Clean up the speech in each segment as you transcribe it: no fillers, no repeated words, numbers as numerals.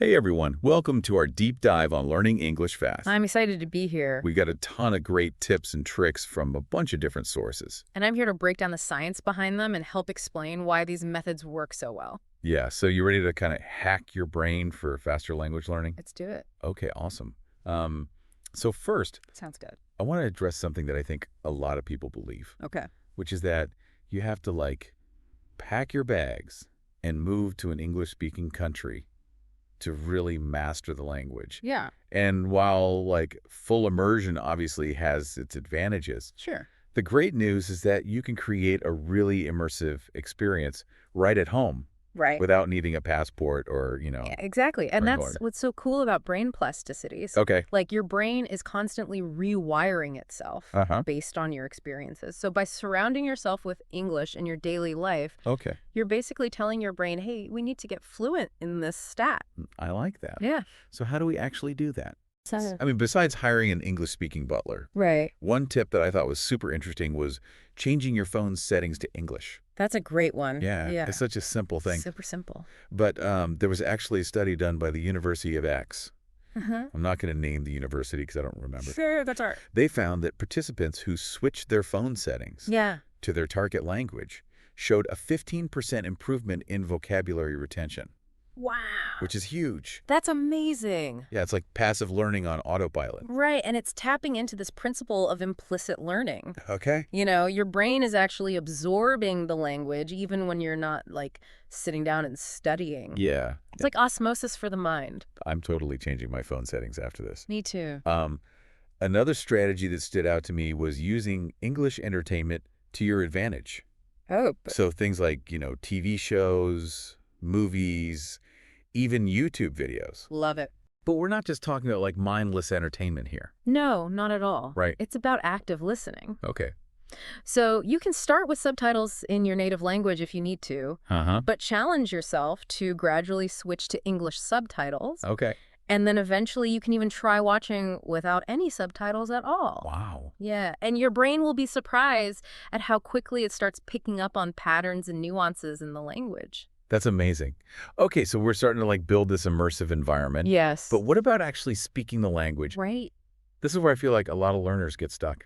Hey everyone, welcome to our deep dive on learning English fast. I'm excited to be here. We got a ton of great tips and tricks from a bunch of different sources. And I'm here to break down the science behind them and help explain why these methods work so well. Yeah, so you ready to kind of hack your brain for faster language learning? Let's do it. Okay, awesome. So first, Sounds good. I want to address something that I think a lot of people believe, Okay. which is that you have to pack your bags and move to an English-speaking country to really master the language. Yeah, And while full immersion obviously has its advantages, sure. the great news is that you can create a really immersive experience right at home Right. without needing a passport or, Yeah, exactly. And or that's going. what's so cool about brain plasticities. Okay. Like your brain is constantly rewiring itself Uh-huh. based on your experiences. So by surrounding yourself with English in your daily life, Okay. you're basically telling your brain, hey, we need to get fluent in this stat. I like that. Yeah. So how do we actually do that? So, I mean, besides hiring an English-speaking butler, right. one tip that I thought was super interesting was changing your phone's settings to English. That's a great one. Yeah, Yeah. it's such a simple thing. Super simple. But there was actually a study done by the University of X. Uh-huh. I'm not going to name the university because I don't remember. Sure, that's all right. They found that participants who switched their phone settings Yeah. to their target language showed a 15% improvement in vocabulary retention, Wow. which is huge. That's amazing. Yeah, it's like passive learning on autopilot. Right, and it's tapping into this principle of implicit learning. Okay. You know, your brain is actually absorbing the language even when you're not, sitting down and studying. Yeah, It's like osmosis for the mind. I'm totally changing my phone settings after this. Me too. Another strategy that stood out to me was using English entertainment to your advantage. Oh, So things like, TV shows, movies, even YouTube videos. love it. But we're not just talking about mindless entertainment here. No, not at all. Right. It's about active listening. Okay. So you can start with subtitles in your native language if you need to, Uh-huh. but challenge yourself to gradually switch to English subtitles. Okay. And then eventually you can even try watching without any subtitles at all. Wow. Yeah, and your brain will be surprised at how quickly it starts picking up on patterns and nuances in the language. That's amazing. Okay, so we're starting to build this immersive environment. Yes. But what about actually speaking the language? Right. This is where I feel like a lot of learners get stuck.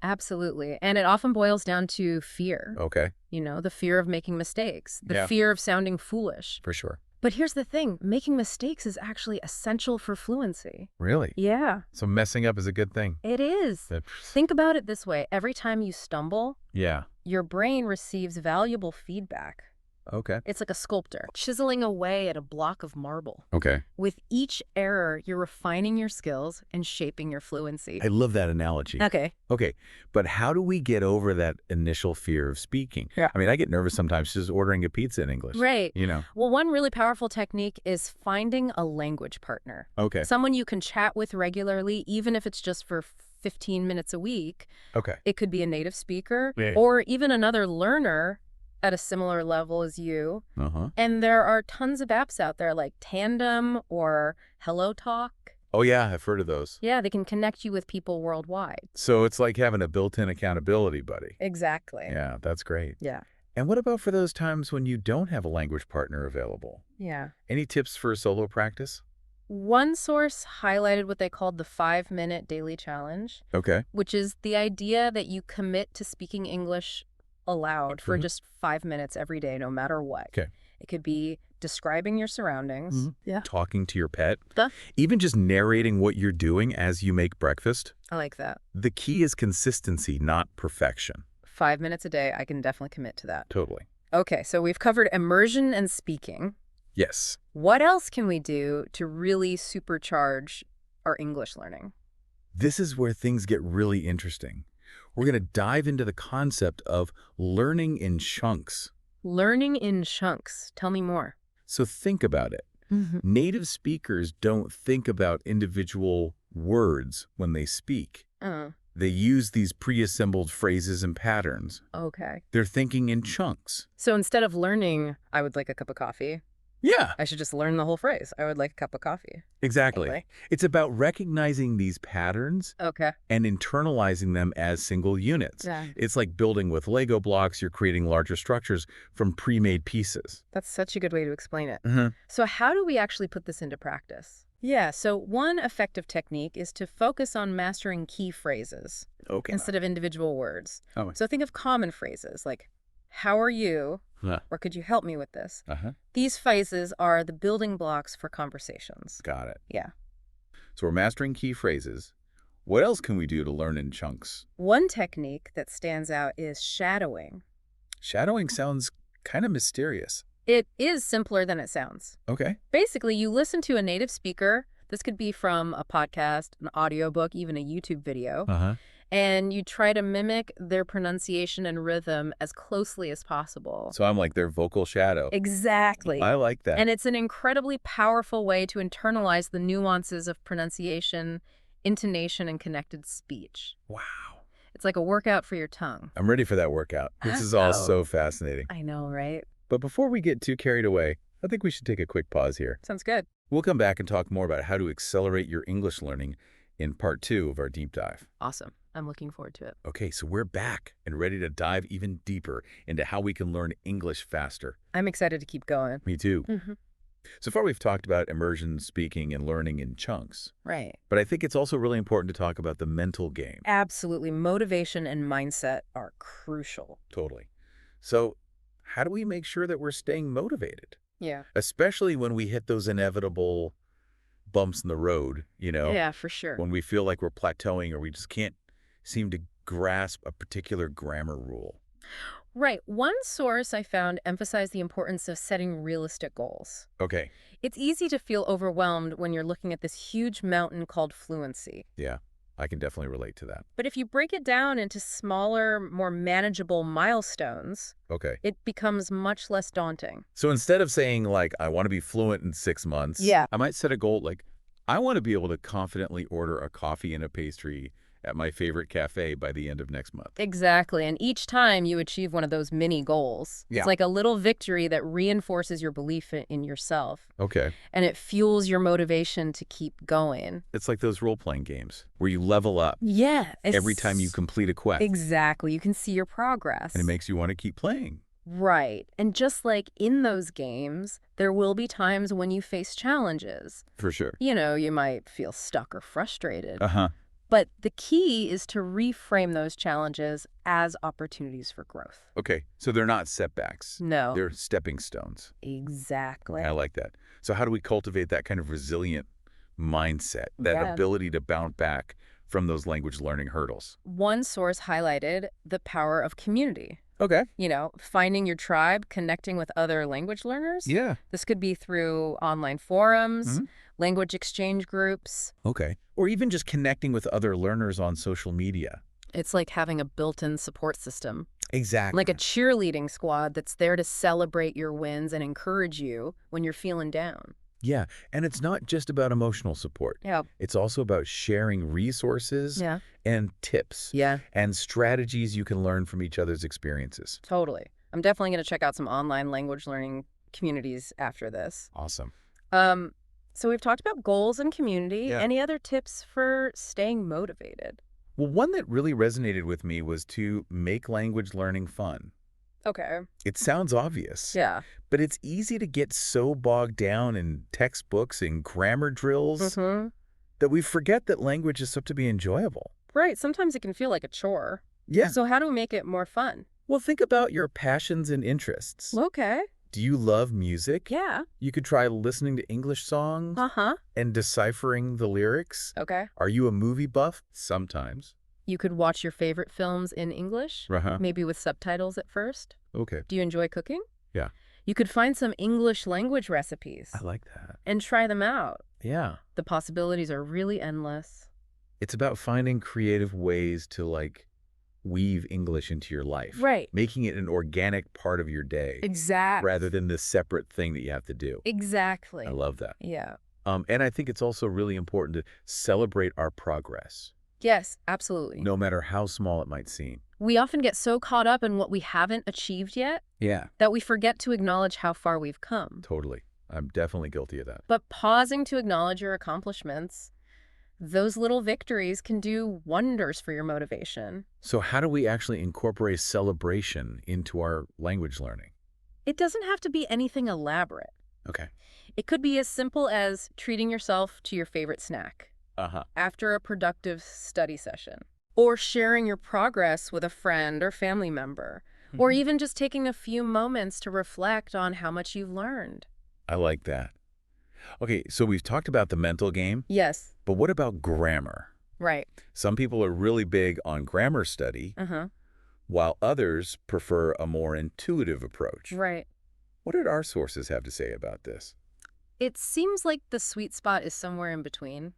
Absolutely. And it often boils down to fear. Okay, The fear of making mistakes, the Yeah. fear of sounding foolish. for sure. But here's the thing, making mistakes is actually essential for fluency. Really? Yeah, So messing up is a good thing. it is. That- Think about it this way. Every time you stumble, Yeah. your brain receives valuable feedback. Okay. It's like a sculptor chiseling away at a block of marble. Okay. With each error, you're refining your skills and shaping your fluency. I love that analogy. Okay. Okay, but how do we get over that initial fear of speaking? Yeah. I mean, I get nervous sometimes just ordering a pizza in English. Right. You know? Well, one really powerful technique is finding a language partner. Okay. Someone you can chat with regularly, even if it's just for 15 minutes a week. Okay. It could be a native speaker Yeah. or even another learner at a similar level as you. Uh-huh. And there are tons of apps out there like Tandem or HelloTalk. Oh, yeah, I've heard of those. Yeah, they can connect you with people worldwide. So it's like having a built-in accountability buddy. Exactly. Yeah, that's great. Yeah. And what about for those times when you don't have a language partner available? Yeah. Any tips for solo practice? One source highlighted what they called the 5-minute daily challenge, Okay. which is the idea that you commit to speaking English aloud for Mhm. just 5 minutes every day, no matter what. Okay. It could be describing your surroundings. Mhm. Yeah. Talking to your pet. Duh. Even just narrating what you're doing as you make breakfast. I like that. The key is consistency, not perfection. 5 minutes a day, I can definitely commit to that. Totally. Okay, so we've covered immersion and speaking. Yes. What else can we do to really supercharge our English learning? This is where things get really interesting. We're going to dive into the concept of learning in chunks. Learning in chunks. Tell me more. So think about it. Native speakers don't think about individual words when they speak. They use these pre-assembled phrases and patterns. Okay. They're thinking in chunks. So instead of learning, I would like a cup of coffee, Yeah, I should just learn the whole phrase. I would like a cup of coffee. exactly. Anyway. It's about recognizing these patterns Okay. and internalizing them as single units. Yeah. It's like building with Lego blocks. You're creating larger structures from pre-made pieces. That's such a good way to explain it. Mm-hmm. So how do we actually put this into practice? Yeah, so one effective technique is to focus on mastering key phrases Okay. instead of individual words. Oh. So think of common phrases like, how are you? Huh. Or could you help me with this? Uh-huh. These phrases are the building blocks for conversations. Got it. Yeah. So we're mastering key phrases. What else can we do to learn in chunks? One technique that stands out is shadowing. Shadowing sounds kind of mysterious. It is simpler than it sounds. Okay. Basically, you listen to a native speaker. This could be from a podcast, an audiobook, even a YouTube video. Uh-huh. And you try to mimic their pronunciation and rhythm as closely as possible. So I'm like their vocal shadow. Exactly. I like that. And it's an incredibly powerful way to internalize the nuances of pronunciation, intonation, and connected speech. Wow. It's like a workout for your tongue. I'm ready for that workout. This is all so fascinating. I know, right? But before we get too carried away, I think we should take a quick pause here. Sounds good. We'll come back and talk more about how to accelerate your English learning in part 2 of our deep dive. Awesome. I'm looking forward to it. Okay, so we're back and ready to dive even deeper into how we can learn English faster. I'm excited to keep going. Me too. Mm-hmm. So far, we've talked about immersion, speaking, and learning in chunks. Right. But I think it's also really important to talk about the mental game. Absolutely. Motivation and mindset are crucial. Totally. So how do we make sure that we're staying motivated? Yeah. Especially when we hit those inevitable bumps in the road, Yeah, for sure. when we feel like we're plateauing or we just can't seem to grasp a particular grammar rule. Right. One source I found emphasized the importance of setting realistic goals. Okay. It's easy to feel overwhelmed when you're looking at this huge mountain called fluency. Yeah, I can definitely relate to that. But if you break it down into smaller, more manageable milestones, Okay. it becomes much less daunting. So instead of saying, like, I want to be fluent in 6 months, Yeah. I might set a goal like, I want to be able to confidently order a coffee and a pastry at my favorite cafe by the end of next month. Exactly. And each time you achieve one of those mini goals, Yeah. it's like a little victory that reinforces your belief in yourself. Okay. And it fuels your motivation to keep going. It's like those role-playing games where you level up Yeah. every time you complete a quest. Exactly. You can see your progress. And it makes you want to keep playing. Right. And just like in those games, there will be times when you face challenges. For sure. You might feel stuck or frustrated. Uh-huh. But the key is to reframe those challenges as opportunities for growth. Okay. So they're not setbacks. No. They're stepping stones. Exactly. I like that. So how do we cultivate that kind of resilient mindset, that ability to bounce back from those language learning hurdles? One source highlighted the power of community. Okay. Finding your tribe, connecting with other language learners. Yeah. This could be through online forums, Mhm. language exchange groups. Okay. Or even just connecting with other learners on social media. It's like having a built-in support system, Exactly. like a cheerleading squad that's there to celebrate your wins and encourage you when you're feeling down. Yeah. And it's not just about emotional support. Yeah. It's also about sharing resources Yeah. and tips Yeah, and strategies you can learn from each other's experiences. totally. I'm definitely going to check out some online language learning communities after this. Awesome. So we've talked about goals and community. Yeah. Any other tips for staying motivated? Well, one that really resonated with me was to make language learning fun. Okay. It sounds obvious, Yeah. but it's easy to get so bogged down in textbooks and grammar drills Mm-hmm. that we forget that language is supposed to be enjoyable. Right. Sometimes it can feel like a chore. Yeah. So how do we make it more fun? Well, think about your passions and interests. Okay. Do you love music? Yeah. You could try listening to English songs Uh-huh. and deciphering the lyrics. Okay. Are you a movie buff? Sometimes. You could watch your favorite films in English, Uh-huh. maybe with subtitles at first. Okay. Do you enjoy cooking? Yeah. You could find some English language recipes I like that. and try them out. Yeah. The possibilities are really endless. It's about finding creative ways to, like, weave English into your life. Right. Making it an organic part of your day Exactly. rather than this separate thing that you have to do. Exactly. I love that. Yeah. And I think it's also really important to celebrate our progress, Yes, absolutely. no matter how small it might seem. We often get so caught up in what we haven't achieved yet Yeah. that we forget to acknowledge how far we've come. Totally. I'm definitely guilty of that. But pausing to acknowledge your accomplishments, those little victories can do wonders for your motivation. So how do we actually incorporate celebration into our language learning? It doesn't have to be anything elaborate. Okay. It could be as simple as treating yourself to your favorite snack after a productive study session, or sharing your progress with a friend or family member, or even just taking a few moments to reflect on how much you've learned. I like that. Okay, so we've talked about the mental game, Yes. but what about grammar? Right. Some people are really big on grammar study, while others prefer a more intuitive approach. Right. What did our sources have to say about this? It seems like the sweet spot is somewhere in between.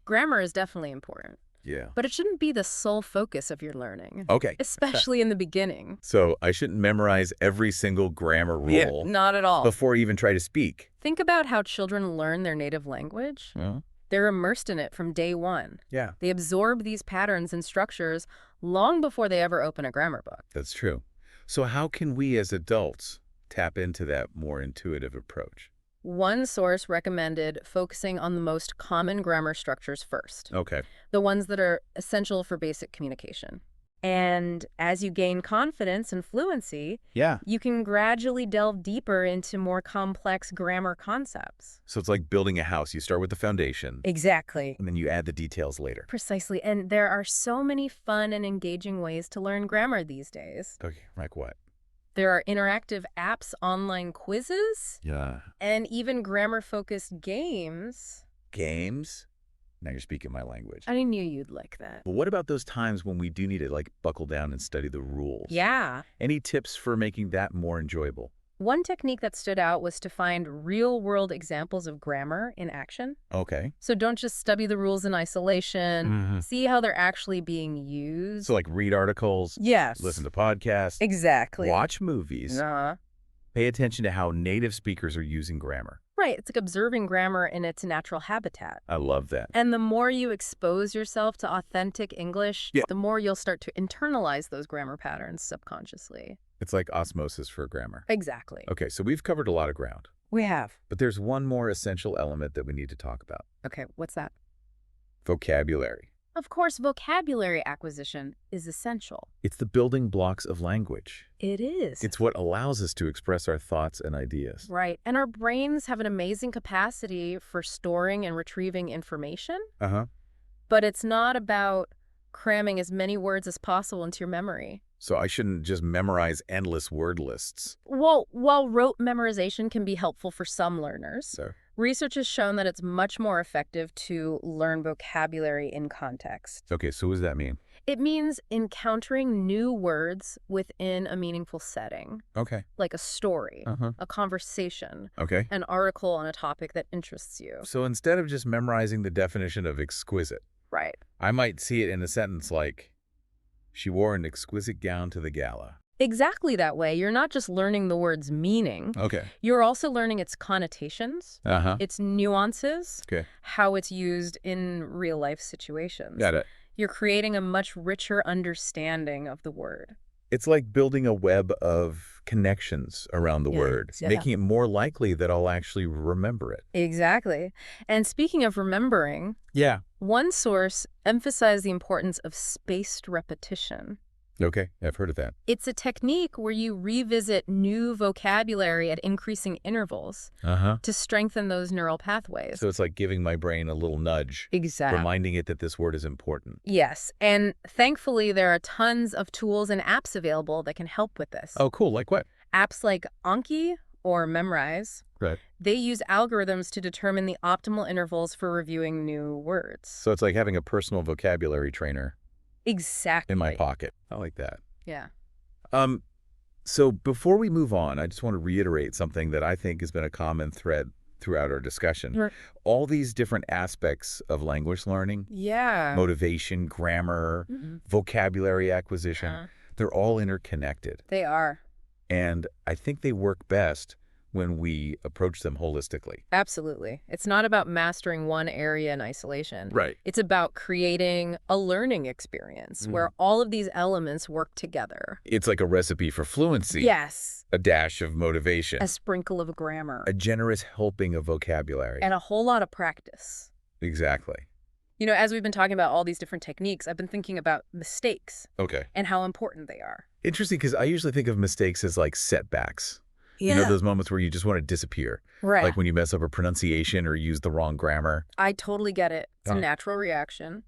Grammar is definitely important, Yeah. but it shouldn't be the sole focus of your learning. Okay. Especially in the beginning. So I shouldn't memorize every single grammar rule Not at all. before I even try to speak. Think about how children learn their native language. They're immersed in it from day one. Yeah. They absorb these patterns and structures long before they ever open a grammar book. That's true. So how can we as adults tap into that more intuitive approach? One source recommended focusing on the most common grammar structures first, Okay. the ones that are essential for basic communication. And as you gain confidence and fluency, Yeah. you can gradually delve deeper into more complex grammar concepts. So it's like building a house. You start with the foundation, Exactly. and then you add the details later. Precisely. And there are so many fun and engaging ways to learn grammar these days. Okay, like what? There are interactive apps, online quizzes, Yeah. and even grammar-focused games. Games? Now you're speaking my language. I knew you'd like that. But what about those times when we do need to like buckle down and study the rules? Yeah. Any tips for making that more enjoyable? One technique that stood out was to find real-world examples of grammar in action. Okay. So don't just study the rules in isolation. See how they're actually being used. So like read articles, Yes. listen to podcasts, Exactly. watch movies, pay attention to how native speakers are using grammar. Right. It's like observing grammar in its natural habitat. I love that. And the more you expose yourself to authentic English, the more you'll start to internalize those grammar patterns subconsciously. It's like osmosis for grammar. Exactly. Okay, so we've covered a lot of ground. We have. But there's one more essential element that we need to talk about. Okay, what's that? Vocabulary. Of course, vocabulary acquisition is essential. It's the building blocks of language. It is. It's what allows us to express our thoughts and ideas. Right. And our brains have an amazing capacity for storing and retrieving information. But it's not about cramming as many words as possible into your memory. So I shouldn't just memorize endless word lists. Well, while rote memorization can be helpful for some learners, research has shown that it's much more effective to learn vocabulary in context. Okay, so what does that mean? It means encountering new words within a meaningful setting. Okay. Like a story, a conversation, Okay. an article on a topic that interests you. So instead of just memorizing the definition of exquisite, Right. I might see it in a sentence like, she wore an exquisite gown to the gala. Exactly that way. You're not just learning the word's meaning. Okay. You're also learning its connotations, its nuances, how it's used in real-life situations. Got it. You're creating a much richer understanding of the word. It's like building a web of connections around the word, making it more likely that I'll actually remember it. Exactly. And speaking of remembering, one source emphasized the importance of spaced repetition. Okay, I've heard of that. It's a technique where you revisit new vocabulary at increasing intervals to strengthen those neural pathways. So it's like giving my brain a little nudge. Exactly. Reminding it that this word is important. Yes, and thankfully there are tons of tools and apps available that can help with this. Oh, cool. Like what? Apps like Anki or Memrise. Right. They use algorithms to determine the optimal intervals for reviewing new words. So it's like having a personal vocabulary trainer. Exactly. In my pocket. I like that. Yeah. So before we move on, I just want to reiterate something that I think has been a common thread throughout our discussion. Right. All these different aspects of language learning, motivation, grammar, vocabulary acquisition, they're all interconnected. They are. And I think they work best when we approach them holistically. Absolutely. It's not about mastering one area in isolation. Right. It's about creating a learning experience where all of these elements work together. It's like a recipe for fluency. Yes. A dash of motivation. A sprinkle of grammar. A generous helping of vocabulary. And a whole lot of practice. Exactly. You know, as we've been talking about all these different techniques, I've been thinking about mistakes. Okay. And how important they are. Interesting, because I usually think of mistakes as like setbacks. Yeah. You know, those moments where you just want to disappear. Right. Like when you mess up a pronunciation or use the wrong grammar. I totally get it. It's a natural reaction.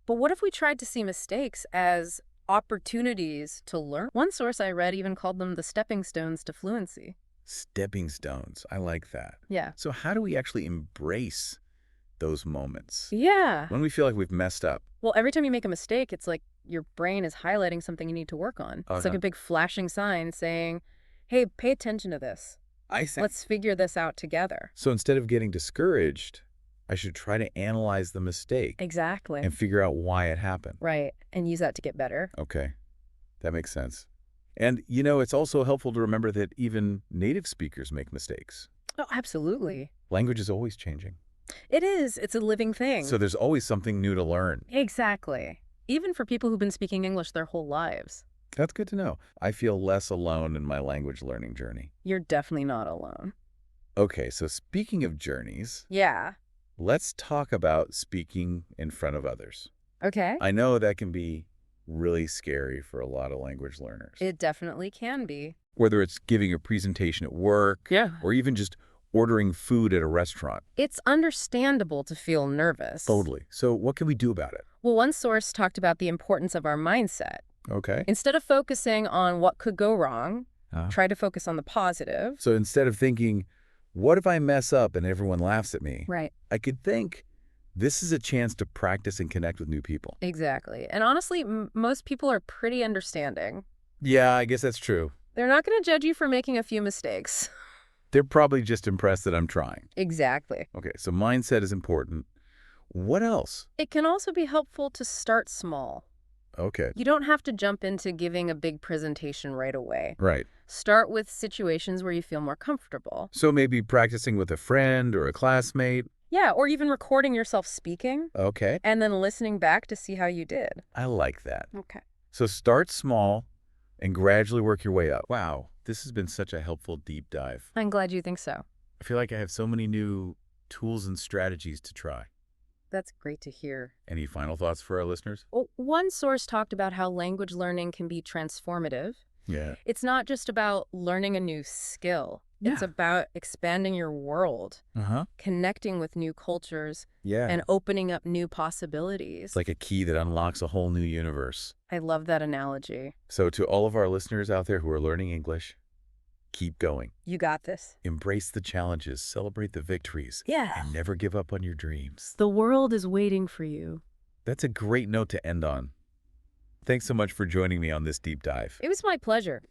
But what if we tried to see mistakes as opportunities to learn? One source I read even called them the stepping stones to fluency. Stepping stones. I like that. Yeah. So how do we actually embrace those moments? Yeah. When we feel like we've messed up. Well, every time you make a mistake, it's like your brain is highlighting something you need to work on. It's like a big flashing sign saying, hey, pay attention to this. I see. Let's figure this out together. So instead of getting discouraged, I should try to analyze the mistake. Exactly. And figure out why it happened. Right. And use that to get better. Okay. That makes sense. And, you know, it's also helpful to remember that even native speakers make mistakes. Oh, absolutely. Language is always changing. It is. It's a living thing. So there's always something new to learn. Exactly. Even for people who've been speaking English their whole lives. That's good to know. I feel less alone in my language learning journey. You're definitely not alone. Okay, so speaking of journeys, Yeah. let's talk about speaking in front of others. Okay. I know that can be really scary for a lot of language learners. It definitely can be. Whether it's giving a presentation at work, or even just ordering food at a restaurant. It's understandable to feel nervous. Totally. So what can we do about it? Well, one source talked about the importance of our mindset. Okay. Instead of focusing on what could go wrong, try to focus on the positive. So instead of thinking, what if I mess up and everyone laughs at me? Right. I could think, this is a chance to practice and connect with new people. Exactly. And honestly, most people are pretty understanding. Yeah, I guess that's true. They're not going to judge you for making a few mistakes. They're probably just impressed that I'm trying. Exactly. Okay, so mindset is important. What else? It can also be helpful to start small. Okay. You don't have to jump into giving a big presentation right away. Right. Start with situations where you feel more comfortable. So maybe practicing with a friend or a classmate. Yeah, or even recording yourself speaking. Okay. And then listening back to see how you did. I like that. Okay. So start small and gradually work your way up. Wow, this has been such a helpful deep dive. I'm glad you think so. I feel like I have so many new tools and strategies to try. That's great to hear. Any final thoughts for our listeners? Well, one source talked about how language learning can be transformative. Yeah. It's not just about learning a new skill. Yeah. It's about expanding your world, Uh-huh. connecting with new cultures, Yeah. and opening up new possibilities. It's like a key that unlocks a whole new universe. I love that analogy. So to all of our listeners out there who are learning English, keep going. You got this. Embrace the challenges, celebrate the victories, Yeah. and never give up on your dreams. The world is waiting for you. That's a great note to end on. Thanks so much for joining me on this deep dive. It was my pleasure.